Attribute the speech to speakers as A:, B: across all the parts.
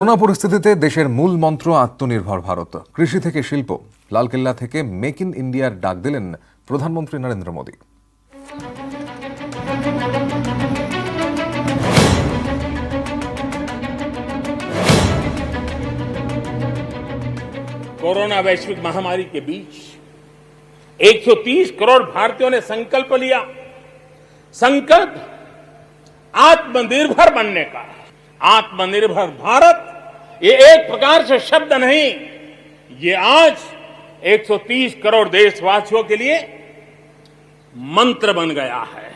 A: Corona পরিস্থিতিতে দেশের মূল মন্ত্র আত্মনির্ভর ভারত। কৃষি থেকে শিল্প, লালকেল্লা থেকে মেক ইন ইন্ডিয়ার ডাক দিলেন প্রধানমন্ত্রী নরেন্দ্র মোদী।
B: कोरोना वैश्विक महामारी के बीच 130 करोड़ भारतीयों ने संकल्प लिया। संकल्प आत्मनिर्भर बनने का। आत्मनिर्भर भारत ये एक प्रकार से शब्द नहीं, ये आज 130 करोड़ देशवासियों के लिए मंत्र बन गया है।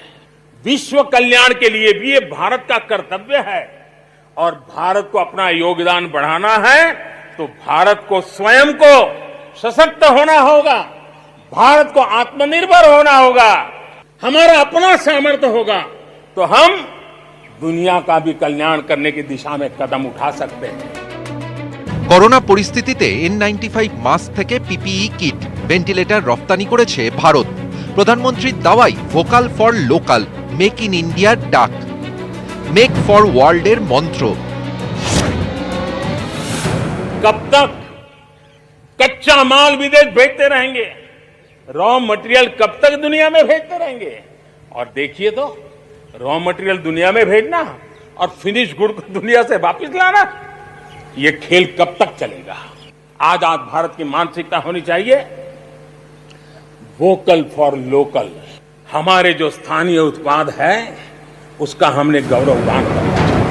B: विश्व कल्याण के लिए भी ये भारत का कर्तव्य है और भारत को अपना योगदान बढ़ाना है तो भारत को स्वयं को सशक्त होना होगा, भारत को आत्मनिर्भर होना होगा। हमारा अपना सामर्थ्य होगा तो हम दुनिया का भी कल्याण करने की दिशा में कदम उठा सकते हैं।
C: করোনা পরিস্থিতিতে N95 মাস্ক থেকে পিপিই কিট, ভেন্টিলেটর রপ্তানি করেছে ভারত। প্রধানমন্ত্রীর দাওয়াই vocal for local, make in ইন্ডিয়ার ডাক, মেক ফর ওয়ার্ল্ডের মন্ত্র।
B: कब तक कच्चा माल विदेश भेजते रहेंगे? रॉ मटेरियल कब तक दुनिया में भेजते रहेंगे? और देखिए तो रॉ मटेरियल दुनिया में भेजना और फिनिश गुड को दुनिया से वापस लाना, ये खेल कब तक चलेगा? आज भारत की मानसिकता होनी चाहिए वोकल फॉर लोकल। हमारे जो स्थानीय उत्पाद है उसका हमने गौरवगान करना चाहिए।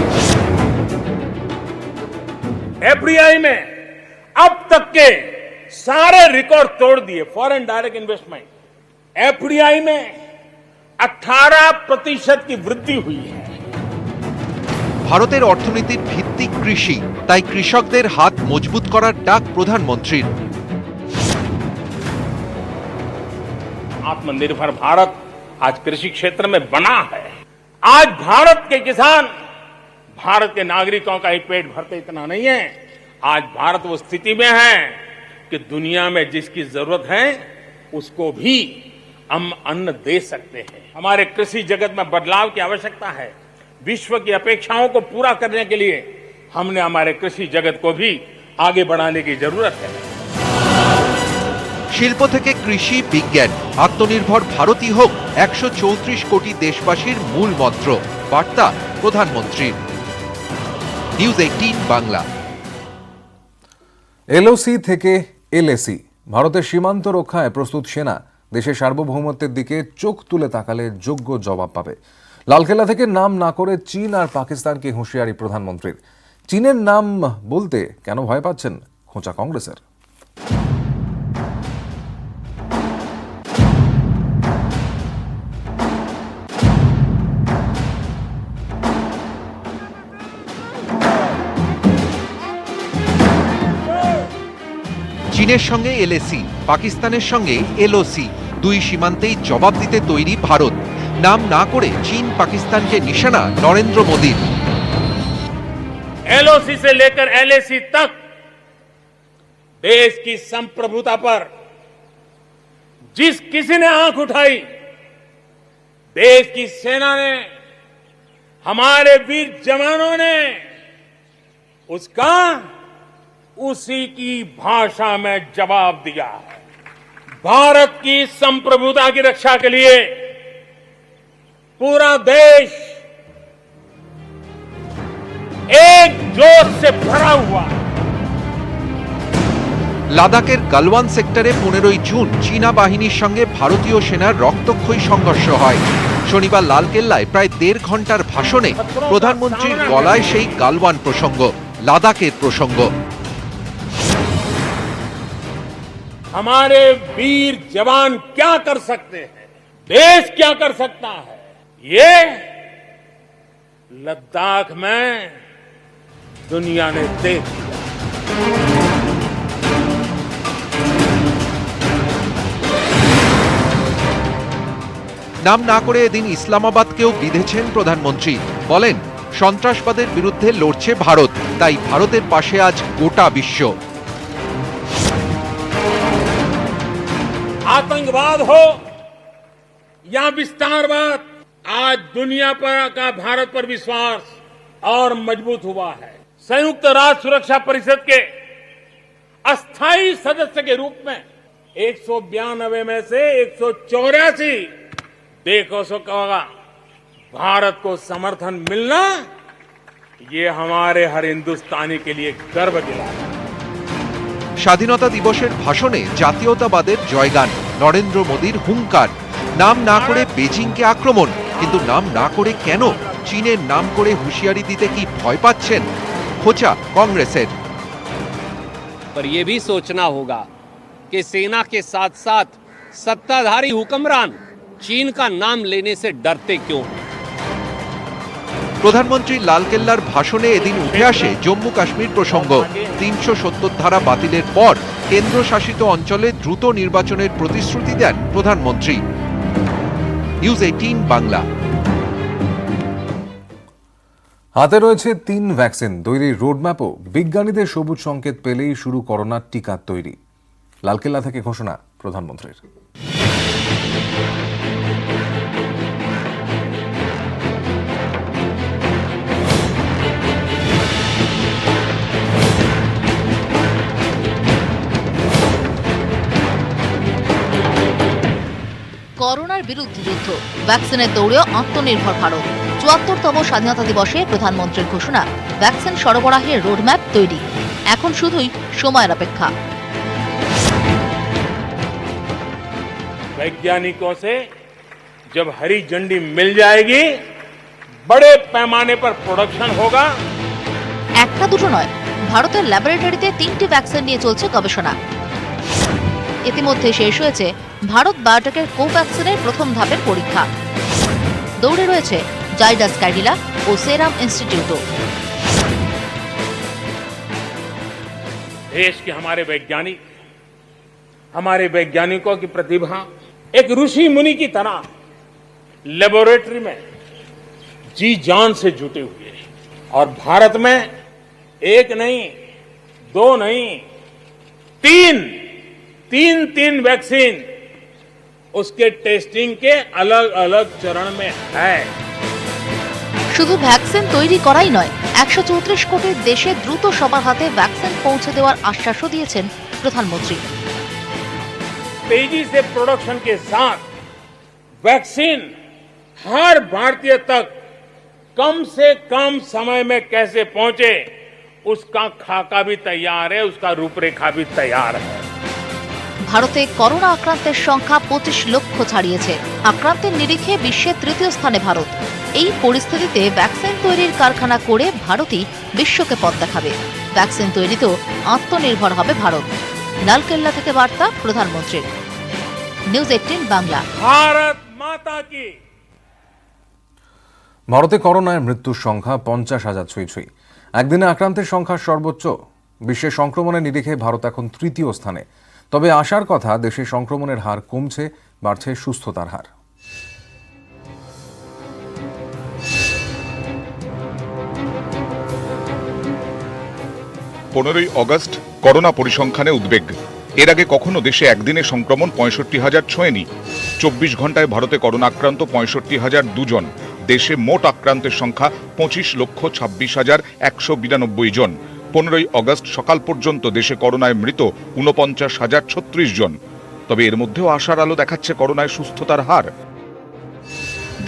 B: एफडीआई में अब तक के सारे रिकॉर्ड तोड़ दिए। फॉरेन डायरेक्ट इन्वेस्टमेंट एफडीआई में 18% की वृद्धि हुई है।
C: ভারতের অর্থনীতির ভিত্তি কৃষি, তাই কৃষকদের হাত মজবুত করার ডাক প্রধানমন্ত্রীর।
B: आत्मनिर्भर भारत आज कृषि क्षेत्र में बना है। आज भारत के किसान, भारत के नागरिकों का ही पेट भरते इतना नहीं है। आज भारत वो स्थिति में है कि दुनिया में जिसकी जरूरत है उसको भी हम अन्न दे सकते हैं। हमारे कृषि जगत में बदलाव की आवश्यकता है। विश्व की अपेक्षाओं को पूरा करने के लिए हमने हमारे कृषि जगत को भी आगे बढ़ाने की जरूरत है।
C: শিল্প থেকে কৃষি বিজ্ঞান, আত্মনির্ভর ভারতই হোক 134 কোটি দেশবাসীর মূল মন্ত্র, বার্তা প্রধানমন্ত্রীর। নিউজ 18 বাংলা।
A: এলওসি থেকে এলএসি, ভারতের সীমান্ত রক্ষায় প্রস্তুত সেনা দেশের সার্বভৌমত্বের দিকে চোখ তুলে তাকালে যোগ্য জবাব পাবে। লালকেল্লা থেকে নাম না করে চীন আর পাকিস্তানকে হুঁশিয়ারি প্রধানমন্ত্রীর। চীনের নাম বলতে কেন ভয় পাচ্ছেন? খোঁচা কংগ্রেসের।
C: চীনের সঙ্গে এলএসি, পাকিস্তানের সঙ্গে এলওসি, দুই সীমান্তেই জবাব দিতে তৈরি ভারত। নাম না করে চীন পাকিস্তানকে নিশানা নরেন্দ্র মোদীর।
B: एलओसी से लेकर एलएसी तक देश की संप्रभुता पर जिस किसी ने आंख उठाई, देश की सेना ने, हमारे वीर जवानों ने उसका उसी की भाषा में जवाब दिया है। भारत की संप्रभुता की रक्षा के लिए पूरा देश एक जोश से भरा हुआ है।
C: লাদাখের গালওয়ান সেক্টরে 15ই জুন চীনা বাহিনীর সঙ্গে ভারতীয় সেনার রক্তক্ষয়ী সংঘর্ষ হয়। শনিবার লালকেল্লায় প্রায় 1.5 ঘন্টার ভাষণে প্রধানমন্ত্রীর গলায় সেই গালওয়ান প্রসঙ্গ, লাদাখের প্রসঙ্গ।
B: हमारे वीर जवान क्या कर सकते हैं, देश क्या कर सकता है, ये लद्दाख में दुनिया ने देख लिया।
C: নাম না করে এদিন ইসলামাবাদকেও বিঁধেছেন প্রধানমন্ত্রী। বলেন, সন্ত্রাসবাদের বিরুদ্ধে লড়ছে ভারত, তাই ভারতের পাশে আজ গোটা বিশ্ব।
B: आतंकवाद हो या विस्तारवाद, आज दुनिया पर का भारत पर विश्वास और मजबूत हुआ है। संयुक्त राष्ट्र सुरक्षा परिषद के अस्थायी सदस्य के रूप में 192 में से 184 देशों का भारत को समर्थन मिलना, ये हमारे हर हिंदुस्तानी के लिए गर्व की बात है।
C: স্বাধীনতা দিবসের ভাষণে জাতীয়তাবাদের জয়গান, নরেন্দ্র মোদীর হুঙ্কার, নাম না করে বেজিংকে আক্রমণ, কিন্তু নাম না করে কেন? চীনের নাম করে হুঁশিয়ারি দিতে কি ভয় পাচ্ছেন? খোঁচা কংগ্রেসের।
D: पर यह भी सोचना होगा कि सेना के साथ साथ सत्ताधारी हुक्मरान चीन का नाम लेने से डरते क्यों हैं?
C: প্রধানমন্ত্রী লালকেল্লার ভাষণে এদিন উঠে আসে জম্মু কাশ্মীর প্রসঙ্গ। ৩৭০ ধারা বাতিলের পর কেন্দ্রশাসিত অঞ্চলে দ্রুত নির্বাচনের প্রতিশ্রুতি দেন প্রধানমন্ত্রী। নিউজ 18 বাংলা।
A: হাতে রয়েছে 3 ভ্যাকসিন তৈরির রোডম্যাপও, বিজ্ঞানীদের সবুজ সংকেত পেলেই শুরু করোনার টিকা তৈরি। লালকেল্লা থেকে ঘোষণা প্রধানমন্ত্রীর।
E: করোনার বিরুদ্ধে যুদ্ধ, ভ্যাকসিনের দৌড়ে আত্মনির্ভর ভারত। ৭৪তম স্বাধীনতা দিবসে প্রধানমন্ত্রীর ঘোষণা, ভ্যাকসিন সরবরাহের রোডম্যাপ তৈরি। এখন শুধুই সময়ের অপেক্ষা।
B: वैज्ञानिकों से जब हरी झंडी मिल जाएगी, बड़े पैमाने पर प्रोडक्शन होगा।
E: একটা দুটো নয়, ভারতের ল্যাবরেটরিতে 3টি ভ্যাকসিন নিয়ে চলছে গবেষণা। ইতিমধ্যে শেষ হয়েছে ভারত বায়োটেকের কোভ্যাক্সিনের প্রথম ধাপের পরীক্ষা। দৌড়ে রয়েছে জাইডাস ক্যাডিলা ও সেরাম ইনস্টিটিউটও।
B: देश के हमारे वैज्ञानिकों की प्रतिभा एक ऋषि मुनि की तरह लेबोरेटरी में जी जान से जुटे हुए हैं। और भारत में एक नहीं, दो नहीं, तीन वैक्सीन उसके टेस्टिंग के अलग अलग चरण में है।
E: শুধু ভ্যাকসিন তৈরি করাই নয়, ১৩৪ কোটি দেশে দ্রুত সবার হাতে ভ্যাকসিন পৌঁছে দেওয়ার আশ্বাসও দিয়েছেন প্রধানমন্ত্রী।
B: तेजी से प्रोडक्शन के साथ वैक्सीन हर भारतीय तक कम से कम समय में कैसे पहुंचे, उसका खाका भी तैयार है, उसका रूपरेखा भी तैयार है।
E: ভারতে করোনা আক্রান্তের সংখ্যা 25 লক্ষ ছাড়িয়েছে। আক্রান্তের নিরিখে বিশ্বের 3য় স্থানে ভারত। এই পরিস্থিতিতে ভ্যাকসিন তৈরির কারখানা করে ভারতই বিশ্বকে পথ দেখাবে। ভ্যাকসিন তৈরিতেও আত্মনির্ভর হবে ভারত। লালকেল্লা থেকে বার্তা প্রধানমন্ত্রীর। নিউজ 18 বাংলা।
B: भारत माता की।
A: ভারতে করোনায় মৃত্যুর সংখ্যা 50,000 ছুঁই। একদিনে আক্রান্তের সংখ্যা সর্বোচ্চ। বিশ্বে সংক্রমণের নিরিখে ভারত এখন 3য় স্থানে। তবে আশার কথা, দেশে সংক্রমণের হার কমছে, বাড়ছে সুস্থতার হার।
F: 15ই অগস্ট করোনা পরিসংখ্যানে উদ্বেগ। এর আগে কখনো দেশে একদিনে সংক্রমণ 65,000 ছোঁয়নি। 24 ঘন্টায় ভারতে করোনা আক্রান্ত 65,002 জন। দেশে মোট আক্রান্তের সংখ্যা 25,26,192 জন। 15ই অগস্ট সকাল পর্যন্ত দেশে করোনায় মৃত 49,036 জন। তবে এর মধ্যেও আশার আলো দেখাচ্ছে করোনায় সুস্থতার হার।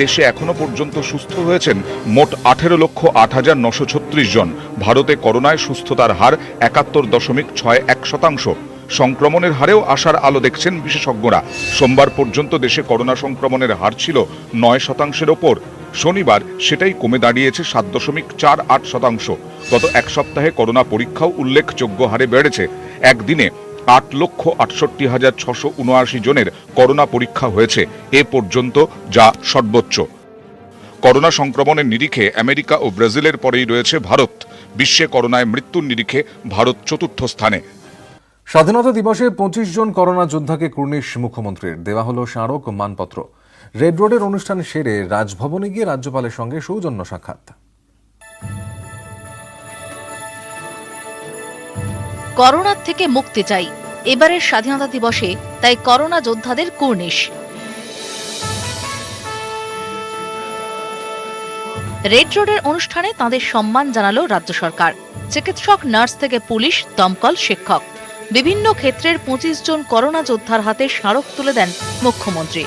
F: দেশে এখনো পর্যন্ত সুস্থ হয়েছেন মোট 18,08,936 জন। ভারতে করোনায় সুস্থতার হার 71.61%। সংক্রমণের হারেও আশার আলো দেখছেন বিশেষজ্ঞরা। সোমবার পর্যন্ত দেশে করোনা সংক্রমণের হার ছিল 9%-এর ওপর। শনিবার সেটাই কমে দাঁড়িয়েছে 7.48%। গত এক সপ্তাহে করোনা পরীক্ষাও উল্লেখযোগ্য হারে বেড়েছে। একদিনে 8,68,679 জনের করোনা পরীক্ষা হয়েছে এ পর্যন্ত, যা সর্বোচ্চ। করোনা সংক্রমণের নিরিখে আমেরিকা ও ব্রাজিলের পরেই রয়েছে ভারত। বিশ্বে করোনায় মৃত্যুর নিরিখে ভারত 4র্থ স্থানে।
A: স্বাধীনতা দিবসে 25 জন করোনা যোদ্ধাকে কুর্নিশ মুখ্যমন্ত্রীর দেওয়া হলো স্মারক মানপত্র। রেড রোডের অনুষ্ঠান সেরে রাজভবনে গিয়ে রাজ্যপালের সঙ্গে সৌজন্য সাক্ষাৎ।
E: করোনার থেকে মুক্তি চাই, এবারের স্বাধীনতা দিবসে তাই করোনা যোদ্ধাদের কুর্নিশ। রেড রোডের অনুষ্ঠানে তাঁদের সম্মান জানালো রাজ্য সরকার। চিকিৎসক, নার্স থেকে পুলিশ, দমকল, শিক্ষক, বিভিন্ন ক্ষেত্রের 25 জন করোনা যোদ্ধার হাতে স্মারক তুলে দেন মুখ্যমন্ত্রী।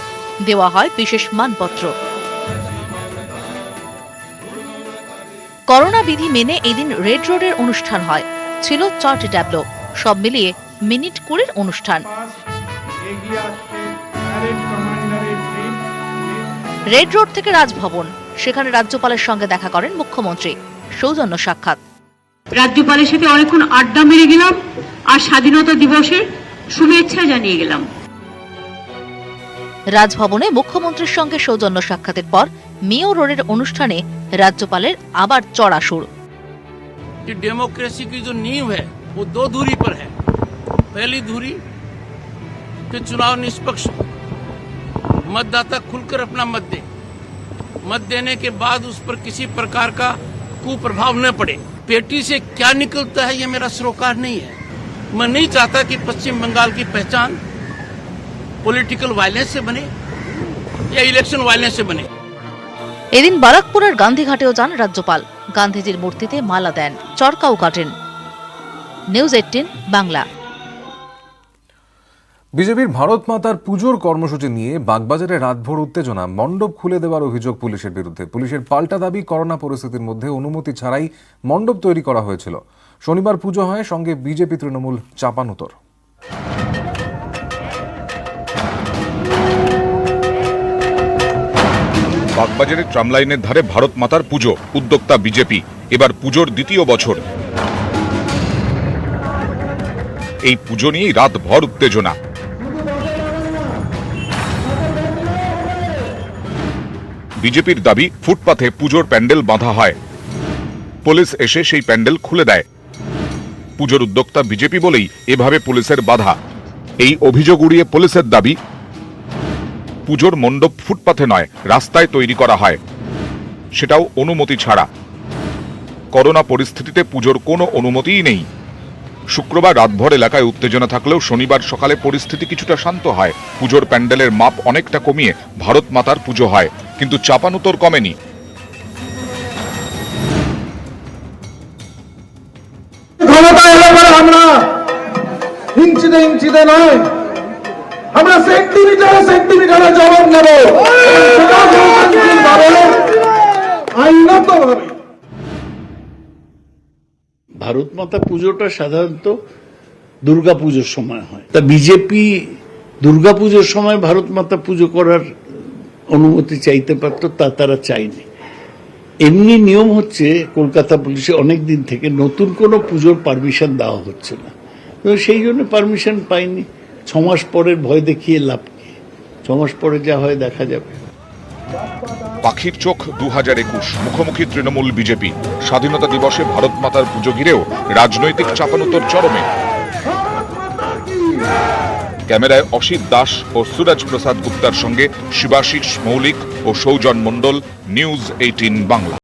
E: দেওয়া হয় বিশেষ মানপত্র। করোনা বিধি মেনে এদিন রেড রোডের অনুষ্ঠান হয়। ছিল 4টি ট্যাবলো, সব মিলিয়ে মিনিট 20 অনুষ্ঠান। রেড রোড থেকে রাজভবন, সেখানে রাজ্যপালের সঙ্গে দেখা করেন মুখ্যমন্ত্রী। সৌজন্য সাক্ষাৎ।
G: রাজ্যপালের সাথে অনেকক্ষণ আড্ডা মেরে গেলাম আর স্বাধীনতা দিবসের শুভেচ্ছা জানিয়ে গেলাম।
E: রাজভবনে মুখ্যমন্ত্রীর সঙ্গে সৌজন্য সাক্ষাতের পর মেয়র রোডের অনুষ্ঠানে রাজ্যপালের আবার চড়া সুর।
H: डेमोक्रेसी की जो नींव है वो 2 धुरी पर है। पहली धुरी कि चुनाव निष्पक्ष हो, मतदाता खुलकर अपना मत दे, मत देने के बाद उस पर किसी प्रकार का कुप्रभाव न पड़े। पेटी से क्या निकलता है ये मेरा सरोकार नहीं है। मैं नहीं चाहता कि पश्चिम बंगाल की पहचान पॉलिटिकल वायलेंस से बने या इलेक्शन वायलेंस से बने।
E: এদিন বারাকপুরের গান্ধীঘাটেও যান রাজ্যপাল। গান্ধীজির মূর্তিতে মালা দেন, চরকাও কাটেন। নিউজ 18 বাংলা।
A: বিজেপির ভারত মাতার পুজোর কর্মসূচি নিয়ে বাগবাজারে রাতভর উত্তেজনা, মণ্ডপ খুলে দেওয়ার অভিযোগ পুলিশের বিরুদ্ধে। পুলিশের পাল্টা দাবি, করোনা পরিস্থিতির মধ্যে অনুমতি ছাড়াই মণ্ডপ তৈরি করা হয়েছিল। শনিবার পুজো হয়, সঙ্গে বিজেপি তৃণমূল চাপানুতর।
F: বাগবাজারের ট্রামলাইনের ধারে ভারত মাতার পুজো, উদ্যোক্তা বিজেপি। এবার পুজোর দ্বিতীয় বছর। এই পুজো নিয়েই রাতভর উত্তেজনা। বিজেপির দাবি, ফুটপাথে পুজোর প্যান্ডেল বাঁধা হয়, পুলিশ এসে সেই প্যান্ডেল খুলে দেয়। পুজোর উদ্যোক্তা বিজেপি বলেই এভাবে পুলিশের বাধা। এই অভিযোগ উড়িয়ে পুলিশের দাবি, পুজোর মণ্ডপ ফুটপাথে নয়, রাস্তায় তৈরি করা হয়, সেটাও অনুমতি ছাড়া। করোনা পরিস্থিতিতে পুজোর কোনো অনুমতিই নেই। শুক্রবার রাতভর এলাকায় উত্তেজনা থাকলেও শনিবার সকালে পরিস্থিতি কিছুটা শান্ত হয়। পুজোর প্যান্ডেলের মাপ অনেকটা কমিয়ে ভারত মাতার পুজো হয়, কিন্তু চাপানুতর কমেনি।
I: আমরা ইঞ্চিতে ইঞ্চিতে নয়, আমরা সেন্টিমিটারে সেন্টিমিটারে জবাব নেব, আইনগতভাবে।
J: ভারত মাতা পুজোটা সাধারণত দুর্গা পুজোর সময় হয়। তা বিজেপি দুর্গা পুজোর সময় ভারত মাতা পুজো করার অনুমতি চাইতে পারত, তা তারা চায়নি। এমনি নিয়ম হচ্ছে কলকাতা পুলিশে অনেক দিন থেকে নতুন কোনো পুজোর পারমিশন দেওয়া হচ্ছে না, তো সেই জন্য পারমিশন পাইনি। 6 মাস পরের ভয় দেখিয়ে লাভ কি? 6 মাস পরে যা হয় দেখা যাবে।
F: পাখির চোখ 2021, মুখোমুখি তৃণমূল বিজেপি। স্বাধীনতা দিবসে ভারত মাতার পুজো ঘিরেও রাজনৈতিক চাপানুতর চরমে। ক্যামেরায় অসিত দাস ও সুরজ প্রসাদ গুপ্তার সঙ্গে শিবাশিস মৌলিক ও সৌজন মণ্ডল, নিউজ 18 বাংলা।